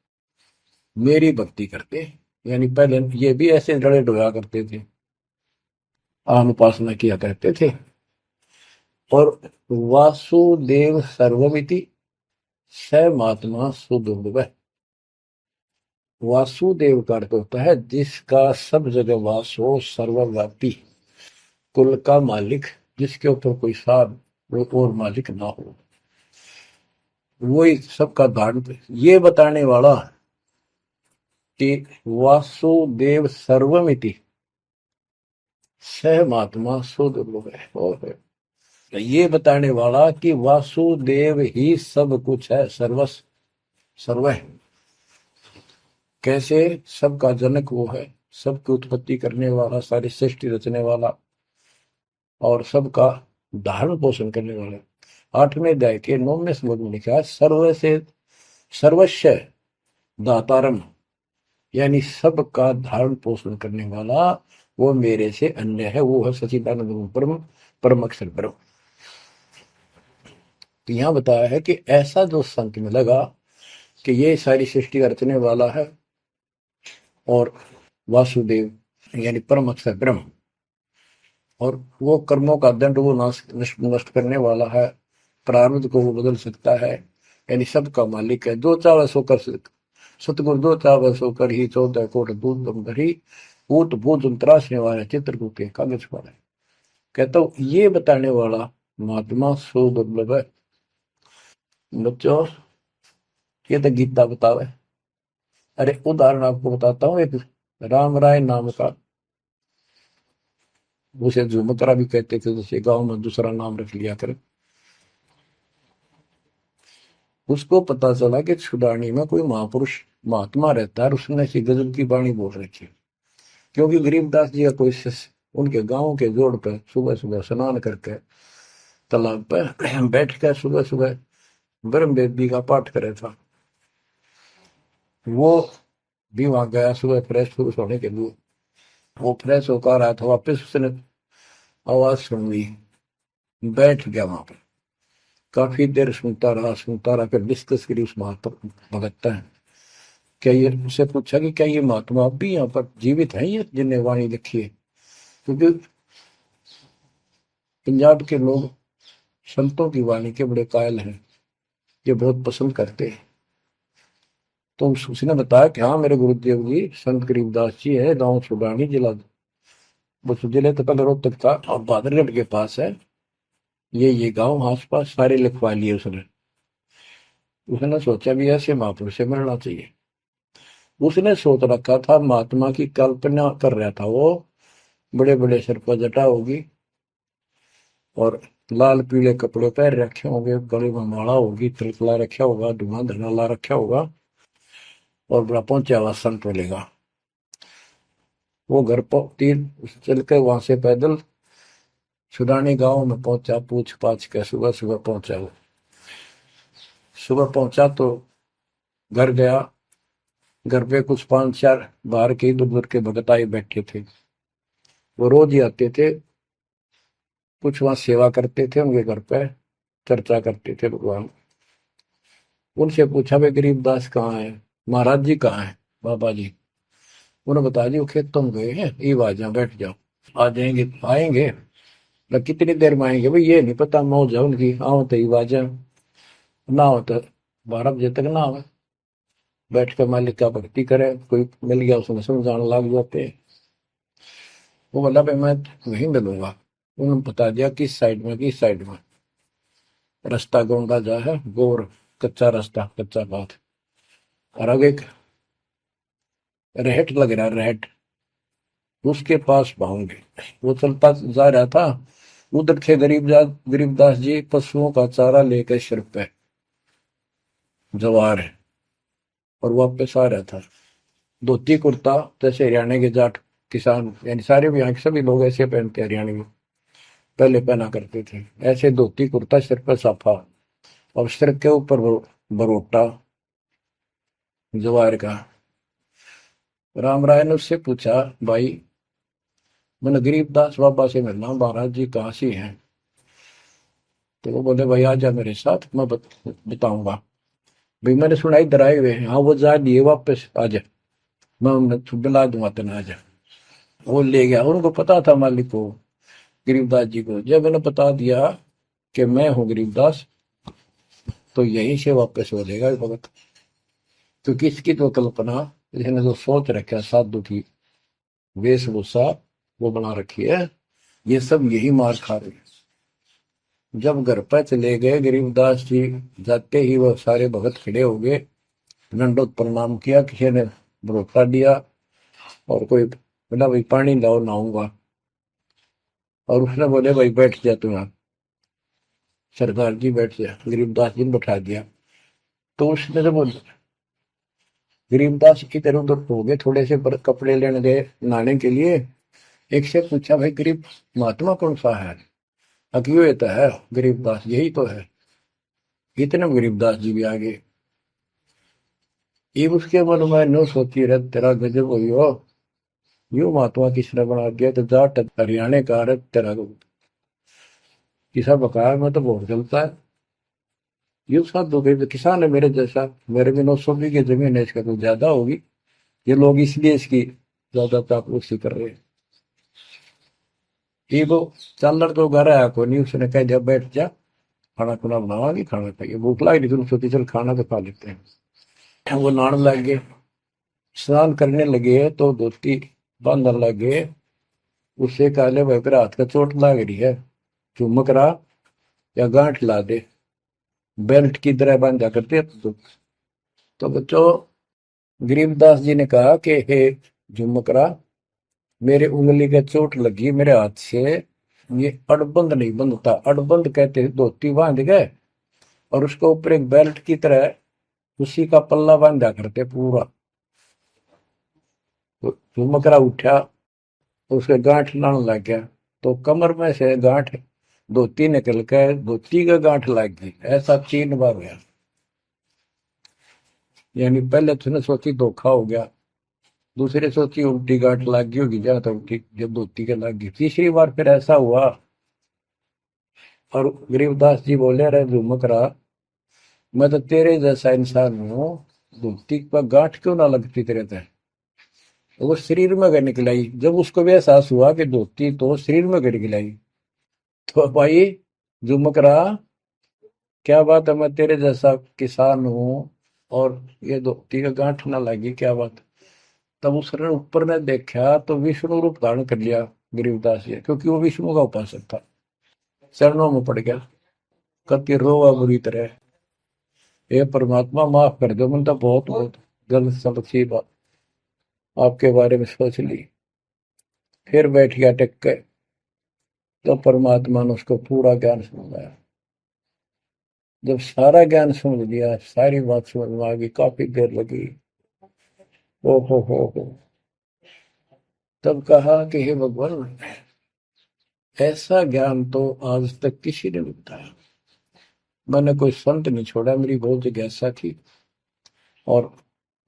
मेरी भक्ति करते, यानी पहले ये भी ऐसे जड़े डोया करते थे, आम उपासना किया करते थे। और वासुदेव सर्वमिति स महात्मा सुदुर्लभ। वासुदेव का अर्थ होता है जिसका सब जगह वास हो, सर्वव्यापी, कुल का मालिक, जिसके ऊपर कोई साध और मालिक ना हो, वही सबका धारण। ये बताने वाला कि वासुदेव सर्वमिति स महात्मा सुदुर्लभ है। और ये बताने वाला कि वासुदेव ही सब कुछ है, सर्वस्व सर्व है। कैसे? सबका जनक वो है, सबकी उत्पत्ति करने वाला, सारी सृष्टि रचने वाला, और सबका धारण पोषण करने वाला। 8वें अध्याय के 9वें श्लोक में लिखा है सर्व से सर्वस्व दातारम, यानी सबका धारण पोषण करने वाला वो मेरे से अन्य है, वो है सच्चिदानंद ब्रह्म, परम अक्षर ब्रह्म। तो यहां बताया है कि ऐसा जो संत में लगा कि ये सारी सृष्टि रचने वाला है, और वासुदेव यानी परम अक्षर ब्रह्म, और वो कर्मों का दंड वो नष्ट करने वाला है, प्रारब्ध को वो बदल सकता है, यानी सबका मालिक है, जो चाहे सो कर सतगुर दो चाव सो कर ही 14 कोट दूध दम धरी ऊट भूज त्रासने वाले चित्रकूट के कागज पर। कहता हूँ ये बताने वाला महात्मा सो दुर्लभ है। बच्चों ये तो गीता बतावे। अरे उदाहरण आपको बताता हूँ, एक राम राय नाम का, उसे झुमकरा भी कहते थे, जैसे गांव में दूसरा नाम रख लिया करे। उसको पता चला कि छुड़ानी में कोई महापुरुष महात्मा रहता है, उसने ऐसी गजब की वाणी बोल रखी। क्योंकि गरीबदास जी का कोई शिष्य उनके गांव के जोड़ पे सुबह सुबह स्नान करके तालाब पे बैठ कर सुबह सुबह ब्रह्म वेदी का पाठ करे था। वो भी वहां गया सुबह फ्रेश फ्रूश होने के लिए। वो फ्रेश होकर आया था, वापिस उसने आवाज सुन ली, बैठ गया वहां पर, काफी देर सुनता रहा, फिर डिस्कस करी उस महात्मा भगत है। क्या ये उससे पूछा कि क्या ये महात्मा अब भी यहाँ पर जीवित है, ये जिन्हें वाणी लिखी है? क्योंकि पंजाब के लोग संतों की वाणी के बड़े कायल हैं, ये बहुत पसंद करते हैं। तो उसने बताया कि हाँ मेरे गुरुदेव जी संत गरीबदास जी है, गांव छुड़ानी जिला, बस जिले तो कल रोहतक था और बादरगढ़ के पास है। ये गांव आस पास सारे लिखवा लिए उसने। उसने सोचा भी ऐसे महापुरुष से मिलना चाहिए। उसने सोच रखा था, महात्मा की कल्पना कर रहा था वो, बड़े बड़े सिर पर जटा होगी और लाल पीले कपड़े पहन रखे होंगे, गले में माला होगी, तिलक रखा होगा, धुआं धना ला रखा होगा और बड़ा पहुंचा हुआ संत मिलेगा। वो घर पर तीन चल के वहां से पैदल छुड़ानी गांव में पहुंचा, पूछ पाछ के सुबह सुबह पहुंचा। वो सुबह पहुंचा तो घर गया। घर पे कुछ 5-4 बाहर के इधर उधर के भगत आए बैठे थे। वो रोज ही आते थे, कुछ वहां सेवा करते थे, उनके घर पे चर्चा करते थे भगवान। उनसे पूछा भाई गरीबदास कहाँ है, महाराज जी कहाँ है, बाबा जी? उन्होंने बताया जी वो खेतों में गए हैं, ये आ जाओ बैठ जाओ। आ जाएंगे, आएंगे ना, कितनी देर में आएंगे भाई ये नहीं पता, मौज है उनकी, आओ तो ही आ जाओ, ना हो तो 12 बजे तक ना आवे, बैठ कर मालिक का भक्ति करे, कोई मिल गया उसमें समझाने लग जाते। वो बोला भाई मैं वहीं मिलूंगा। उन्होंने बता दिया किस साइड में, किस साइड में। रास्ता गोंडा जा है, गोर कच्चा रास्ता, कच्चा बात, और आगे एक रहट लग रहा है, रहट, उसके पास पहुंचे। वो चलता जा रहा था, उधर थे गरीबदास जी पशुओं का चारा लेकर सिर पे जवार है और वापस आ रहा था। धोती कुर्ता, जैसे हरियाणा के जाट किसान यानी सारे भी यहाँ के सभी लोग ऐसे पहनते, हरियाणा में पहले पहना करते थे ऐसे, धोती कुर्ता, सिर पर साफा और सिर के ऊपर बरोटा जवार का। राम राय ने उससे पूछा, भाई मैंने गरीबदास बाबा से मिलना, महाराज जी कहाँ से हैं? तो वो बोले भाई आ जा मेरे साथ, मैं बताऊंगा। भाई मैंने सुना इधर आए हुए हैं, हाँ वो जा दिए वापस, आ जा, मैं उन्हें दिला दूंगा, तेना आ जा। वो ले गया, उनको पता था मालिक को, गरीबदास जी को। जब मैंने बता दिया कि मैं हूँ गरीबदास, तो यहीं से वापस हो जाएगा भगत। क्योंकि इसकी तो कल्पना, इसने जो सोच रखा साधु की वेशभूषा वो बना रखी है, ये सब यही मार खा रहे हैं। जब घर पर चले गए गरीबदास जी, जाते ही वो सारे भगत खड़े हो गए, दंडोत प्रणाम किया, किसी ने भरोसा दिया और कोई बोला भाई पानी लाओ नहाऊंगा, और उसने बोले भाई बैठ जा तू यहाँ, सरदार जी बैठ जा। गरीबदास जी ने बैठा दिया। तो उसने जब गरीबदास इधर उधर हो गए, थोड़े से कपड़े लेने गए नहाने के लिए, एक से पूछा भाई गरीब महात्मा कौन सा है? अकियो ये तो है गरीबदास, यही तो है। इतने में गरीबदास जी भी आ गए। ये उसके मन में नो सोची रहे, तेरा गजब हुई हो, यू महात्मा किसने बना दिया, तो जाट हरियाणा का रहे तेरा किसा बकाया में तो बहुत चलता है। ये साधु के किसान है मेरे जैसा, मेरे भी 900 बीघे जमीन है, इसका तो ज्यादा होगी, ये लोग इसलिए इसकी ज्यादा चापलूसी कर रहे हैं। ये वो चालर तो घर आया को नहीं, उसने कह दिया बैठ जा, खाना खुना बनावा, नहीं खाना चाहिए, भूख लगी नहीं, तुम सोची चल खाना तो खा लेते हैं। वो नहाने लग गए, स्नान करने लगे तो धोती बांधने लगे। उससे काले भाई पर हाथ का चोट लग रही है, चुमक रहा या गांठ ला दे, बेल्ट की तरह बांधा करते। तो बच्चों, गरीबदास जी ने कहा कि हे झुमकरा, मेरे उंगली के चोट लगी मेरे हाथ से, ये अड़बंद नहीं बंधता। अड़बंद कहते धोती बांध गए और उसको ऊपर एक बेल्ट की तरह उसी का पल्ला बांधा करते पूरा। तो झुमकरा उठा, उसके गांठ लाने लग गया, तो कमर में से गांठ धोती निकल के धोती का गांठ लग गई। ऐसा 3 बार हुआ। यानी पहले तुमने सोची धोखा हो गया, दूसरे सोची उल्टी गांठ लग गई होगी, जहां तक जब धोती के लग गई, तीसरी बार फिर ऐसा हुआ। और गरीबदास जी बोले, रे झुमकरा, मैं तो तेरे जैसा इंसान हूँ, धोती पर गांठ क्यों ना लगती तेरे तय। वो शरीर में गए निकलाई। जब उसको भी एहसास हुआ कि धोती तो शरीर में गए निकलाई, तो भाई झुमकरा, क्या बात है, मैं तेरे जैसा किसान हूँ और ये धोती का गांठ ना लगी, क्या बात। तब उसने ऊपर ने देखा तो विष्णु रूप धारण कर लिया गरीबदास जी, क्योंकि वो विष्णु का उपासक था। चरणों में पड़ गया, कति रोवा बुरी तरह, हे परमात्मा माफ कर दो, मैंने तो बहुत बहुत गलत सलत सी बात आपके बारे में सोच ली। फिर बैठ गया टेक के, तो परमात्मा ने उसको पूरा ज्ञान समझाया। जब सारा ज्ञान समझ लिया, सारी बात समझ में आ गई, काफी देर लगी। ओ हो, तब कहा कि हे भगवान, ऐसा ज्ञान तो आज तक किसी ने नहीं बताया। मैंने कोई संत नहीं छोड़ा, मेरी बहुत जिज्ञासा थी, और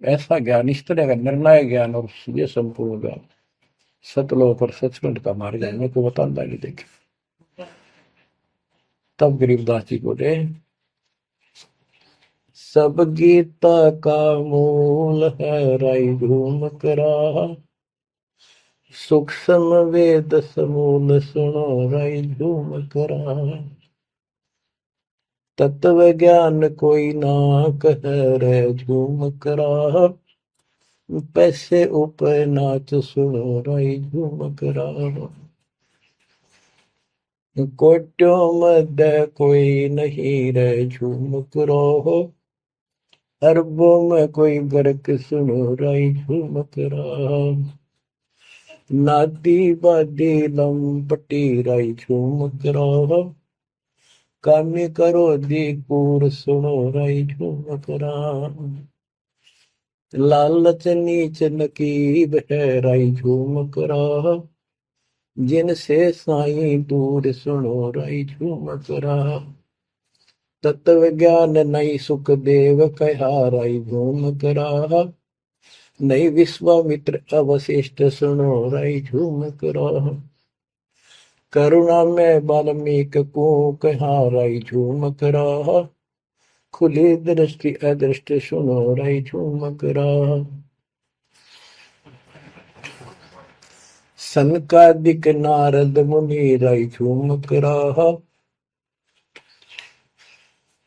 ऐसा ज्ञान, इस तरह का निर्णायक ज्ञान और ये संपूर्ण ज्ञान, सतलोक और सचखंड का मार्ग है, मेरे को बताना नहीं देखे। तब गरीबदास जी बोले, सब गीता का मूल है राई झूम करा, सूक्ष्म वेद समूल सुनो राई झूम करा, तत्व ज्ञान कोई ना कह रे झूम करा, पैसे ऊपर नाच सुनो राई झूम करा, कोट्यों मध्य कोई नहीं रे झूम करो, अरबों में कोई गर्क सुनो राई झूम करा, नादी बादी लंपटी राई झूम करा, कामी करो दी कूर सुनो राई झूम करा, लालच नीच नकीब है राई झूम करा, जिनसे साईं दूर सुनो राई झूम करा, तत्व ज्ञान नहीं सुख देव कहा राई झूम करा, नहीं विश्वामित्र अवशिष्ट सुनो राई झूम करा, करुणा में वाल्मीक को कहा राई झूम करा, खुली दृष्टि अदृष्ट सुनो राई झूम करा, सनकादिक नारद मुनि राई झूम करा,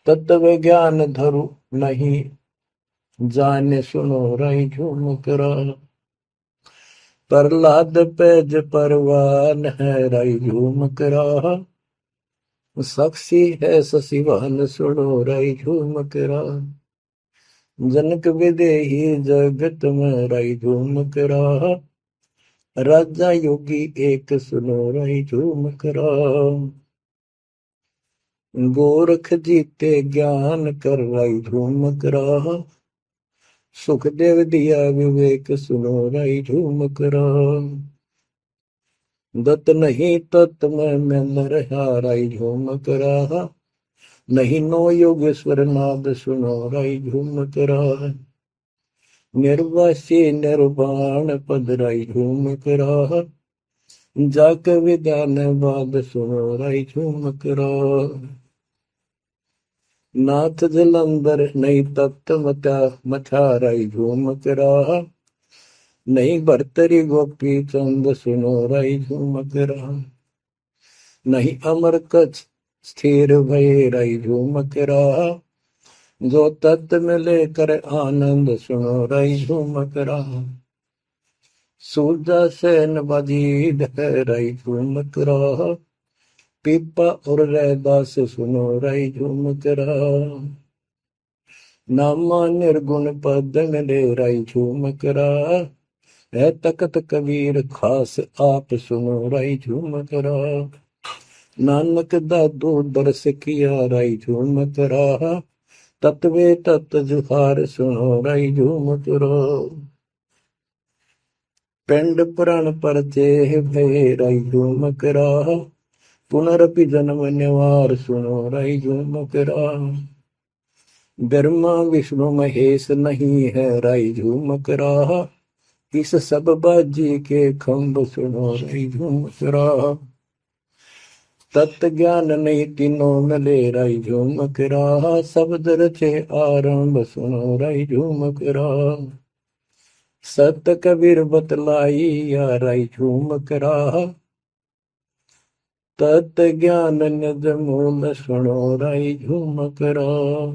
तत्व ज्ञान धरु नहीं जाने सुनो राई झूम करा, प्रहलाद पैज परवान है राई झूम करा, साक्षी है शशिवान सुनो राई झूम करा, जनक विदेही जगत में राई झूम करा, राजा योगी एक सुनो राई झूम करा, गोरख जीते ज्ञान कर राई झूम करा, सुखदेव दिया विवेक सुनो राई झूम करा, दत्त नहीं तत् में न रहा राई झूम करा, नहीं नो योगेश्वर नाद सुनो राई झूम करा, निर्वासी निर्वाण पद राई झूम करा, जाक विधान बाद सुनो राई झूम करा, नाथ जलंधर नहीं तत्त मता मथा राई झूम करा, नहीं भरतरी गोपी चंद सुनो राई झूम करा, नहीं अमर कच्छ स्थिर भय राई झूम करा, जो तत्व में लेकर आनंद सुनो रही झूमक रहा, सूरजा सैन बजीद है रही झूमक रहा, पीपा और रैदास सुनो रही झूमक रहा, नामा निर्गुण पद में ले रही झूमक रहा, है तकत कबीर खास आप सुनो रही झूमक रहा, नानक दादू दरस किया रही झूमक रहा, तत्वे तत् जुहार सुनो रही झूमक रहा, पिंड पुराण पर देह भय रही झूमक रहा, पुनरपि जन्म निवार सुनो रही झूमक रहा, ब्रह्मा विष्णु महेश नहीं है रही झूमक रहा, इस सब बाजी के खंभ सुनो रही झूमक रहा, तत्व ज्ञान नहीं तीनों में ले रही झूमक रहा, शब्द रचे आरंभ सुनो रही झूमक रहा, सत कबीर बतलाई या रही झूमक रहा, तत् ज्ञान निज मूल सुनो रही झूमक रहा,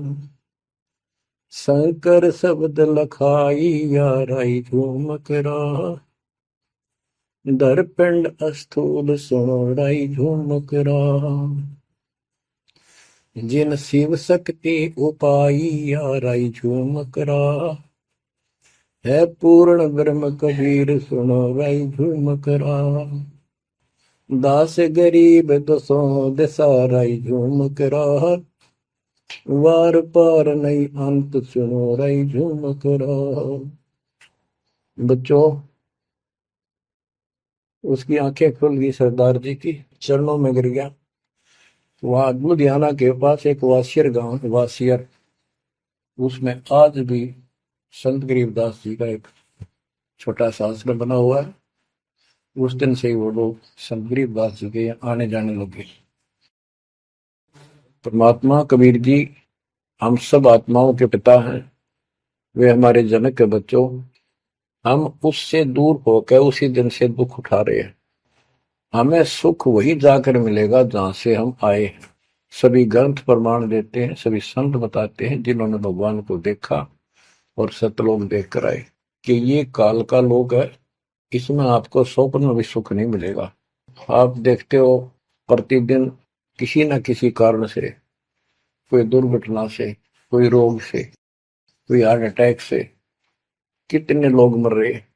शंकर शब्द लखाई या रही झूमक रहा, दरपिंड अस्थूल सुनो रही झूमक रहा, जिन शिव शक्ति उपाई या रही झूमक रहा, है पूर्ण ब्रह्म कबीर सुनो रही झूमक रहा, दास गरीब दसों दिशा रही झूमक रहा, वार पार नहीं अंत सुनो रही झूमक रहा। बच्चों, उसकी आंखें खुल गई, सरदार जी की चरणों में गिर गया। वहां लुधियाना के पास एक वासियर गांव, वासियर, उसमें आज भी संत गरीबदास जी का एक छोटा सा आश्रम बना हुआ है। उस दिन से ही वो लोग संत गरीबदास जी के आने जाने लगे। परमात्मा कबीर जी हम सब आत्माओं के पिता हैं, वे हमारे जनक के बच्चों, हम उससे दूर होकर उसी दिन से दुख उठा रहे हैं। हमें सुख वही जाकर मिलेगा जहां से हम आए हैं। सभी ग्रंथ प्रमाण देते हैं, सभी संत बताते हैं जिन्होंने भगवान को देखा और सतलोक देख कर आए कि ये काल का लोक है, इसमें आपको स्वप्न में भी सुख नहीं मिलेगा। आप देखते हो प्रतिदिन किसी न किसी कारण से, कोई दुर्घटना से, कोई रोग से, कोई हार्ट अटैक से कितने लोग मर रहे हैं,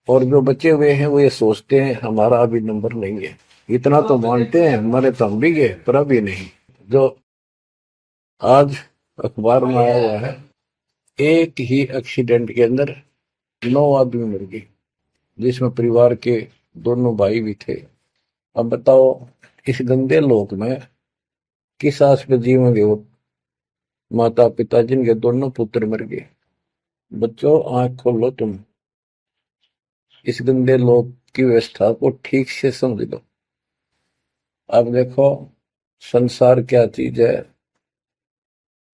और जो बचे हुए हैं वो ये सोचते हैं हमारा अभी नंबर नहीं है। इतना तो मानते हैं मरे तो हम भी गए, पर अभी नहीं। जो आज अखबार में आया हुआ है, एक ही एक्सीडेंट के अंदर 9 आदमी मर गए, जिसमें परिवार के दोनों भाई भी थे। अब बताओ इस गंदे लोक में किस आस पे जीवेंगे वो माता पिता जिनके दोनों पुत्र मर गए। बच्चों, आंख खोलो, तुम इस गंदे लोक की व्यवस्था को ठीक से समझ लो। अब देखो संसार क्या चीज है,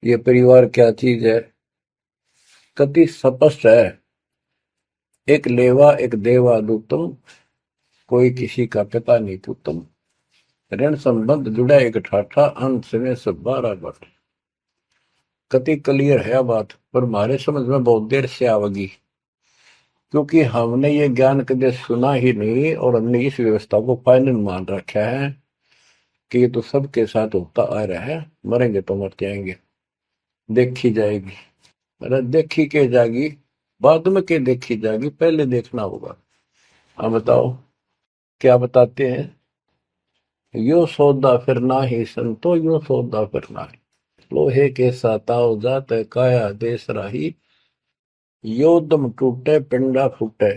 ये परिवार क्या चीज है, कति स्पष्ट है। एक लेवा एक देवा दूतम, कोई किसी का पिता नहीं पुतम, ऋण संबंध जुड़ा एक ठाठा, अंत में सब 12 बट। कति क्लियर है बात, पर हमारे समझ में बहुत देर से आवेगी, क्योंकि हमने ये ज्ञान कभी सुना ही नहीं और हमने इस व्यवस्था को फाइनल मान रखा है कि ये तो सबके साथ होता आ रहा है, मरेंगे तो मर जाएंगे, देखी जाएगी। अरे देखी के जाएगी, बाद में के देखी जाएगी, पहले देखना होगा। अब बताओ क्या बताते हैं, यो सौदा फिर ना ही संतो, यो सौदा फिर ना ही, लोहे के साताव जात काया देश राही, यो दम टूटे पिंडा फूटे,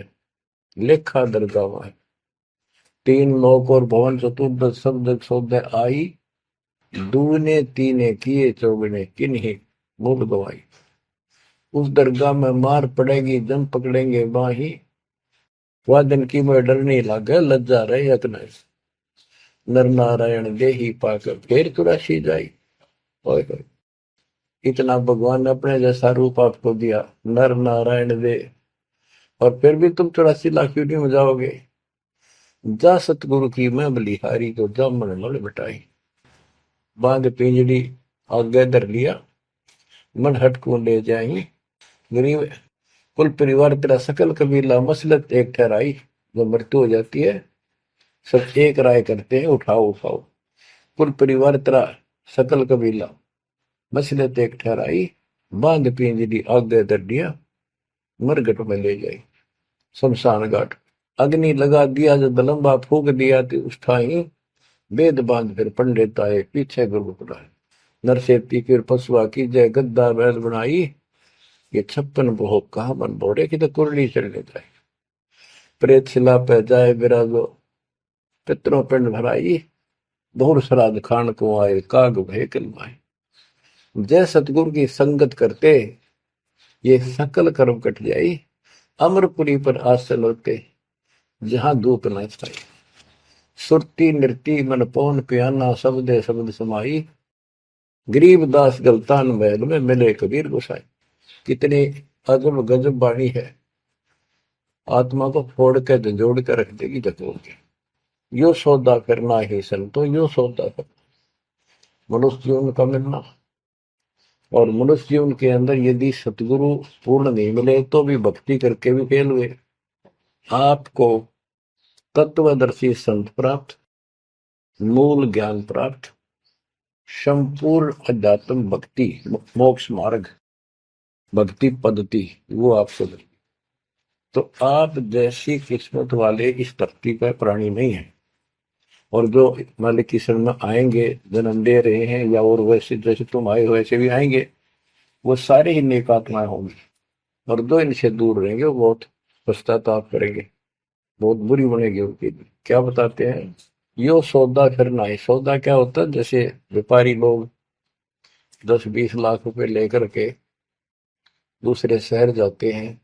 लेखा दरगावा है। 3 लोक और भवन चतुर्दश शब्द सौदे आई, दूने तीने किए चौगने किन्हीं मूल गवाई। उस दरगाह में मार पड़ेगी जम पकड़ेंगे बाही, वह दिन की में डर नहीं लागे लज्जा रहे यत्न, नर नारायण दे ही पाकर फिर 84 जाई। ओए होए, इतना भगवान ने अपने जैसा रूप आपको दिया, नर नारायण दे, और फिर भी तुम 84 लाख क्यों नहीं हो जाओगे। जा सतगुरु की मैं बलिहारी, तो जामन मल बिटाई। बांध पिंजड़ी आगे धर लिया, मन हट को ले जाई। गरीब कुल परिवार तेरा सकल कबीला मसलत एक ठहराई। जब मृत्यु हो जाती है सब एक राय करते हैं, उठाओ उठाओ। कुल परिवार तेरा सकल कबीला मसलत एक ठहराई, बांध पिंजरी आगे दर दिया, मरगट में ले जाई शमशान घाट। अग्नि लगा दिया जब लंबा फूक दिया तो उस ठाई, वेद बांध फिर पंडित आए पीछे गुरु पढ़ाए। नरसेती फिर पशुआ की जय गद्दा बैल बनाई, ये 56 भोग कहा मन बोरे की तो कुरली चढ़ने जाए। प्रेत शिला पे जाए विराजो, पितरों पिंड भराई, बहुर श्राद्ध खान को आए काग भय कलमाए। जय सतगुरु की संगत करते ये सकल कर्म कट जाई, अमरपुरी पर आसन होते जहां धूप न छाई। सुरती नृती मन पौन पियाना, शब्दे शब्द समाई, गरीब दास गलतान महल में मिले कबीर गोसाई। कितनी अजब गजब बाणी है, आत्मा को फोड़ के झंझोड़ के रख देगी जकोड़ के। यो सौदा करना ही संतो, यो सौदा करना मनुष्य जीवन का मिलना। और मनुष्य जीवन के अंदर यदि सतगुरु पूर्ण नहीं मिले तो भी भक्ति करके भी फेल हुए। आपको तत्वदर्शी संत प्राप्त, मूल ज्ञान प्राप्त, संपूर्ण अध्यात्म भक्ति मोक्ष मार्ग भक्ति पद्धति वो आपको मिले। तो आप जैसी किस्मत वाले इस धरती का प्राणी नहीं है। और जो मालिक की शरण में आएंगे, जन्म ले रहे हैं या और वैसे जैसे तुम आए हो वैसे भी आएंगे, वो सारे ही नेक आत्माएं होंगी। और जो इनसे दूर रहेंगे वो बहुत पश्चाताप करेंगे, बहुत बुरी बनेगी उनकी। क्या बताते हैं, यो सौदा करना है। सौदा क्या होता है, जैसे व्यापारी लोग 10-20 लाख रुपए लेकर के दूसरे शहर जाते हैं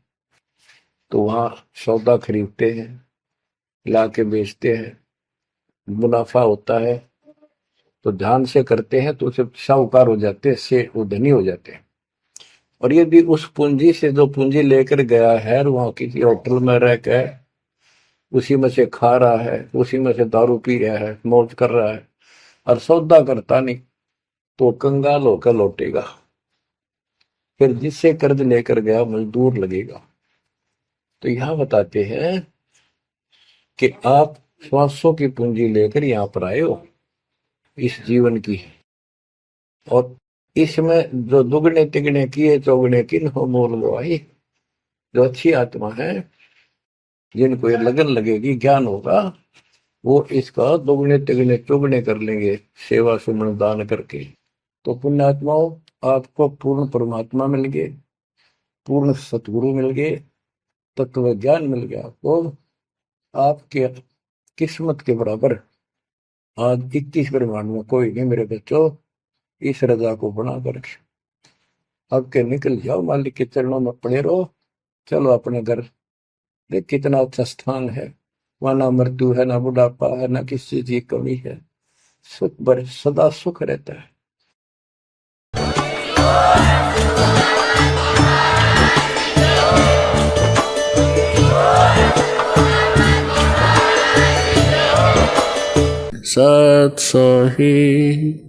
तो वहां सौदा खरीदते हैं, ला के बेचते हैं, मुनाफा होता है तो ध्यान से करते हैं तो उसे साहूकार हो जाते हैं, से वो धनी हो जाते हैं। और यदि उस पूंजी से जो पूंजी लेकर गया है वहां किसी होटल में रह के उसी में से खा रहा है, उसी में से दारू पी रहा है, मौज कर रहा है और सौदा करता नहीं, तो कंगाल होकर लौटेगा। फिर जिससे कर्ज लेकर गया मजदूर लगेगा। तो यहां बताते हैं कि आप श्वासों की पूंजी लेकर यहां पर आए हो इस जीवन की, और इसमें जो दुगने तिगने किए चौगने किन हो मोल वो आई। जो अच्छी आत्मा है जिनको ये लगन लगेगी, ज्ञान होगा, वो इसका दुगने तिगने चौगने कर लेंगे सेवा सुमन दान करके। तो पुण्यात्माओं, आपको पूर्ण परमात्मा मिल गए, पूर्ण सतगुरु मिल गए, तत्व ज्ञान मिल गया। आपको आपके किस्मत के बराबर आज 21 ब्रह्मांड में कोई नहीं मेरे बच्चों। इस रजा को बना कर अब के निकल जाओ, मालिक के चरणों में पड़े रहो। चलो अपने घर, देख कितना अच्छा स्थान है, वहां ना मृत्यु है, ना बुढ़ापा है, ना किसी चीज की कमी है, सुख भरे सदा सुख रहता है। सत सोही।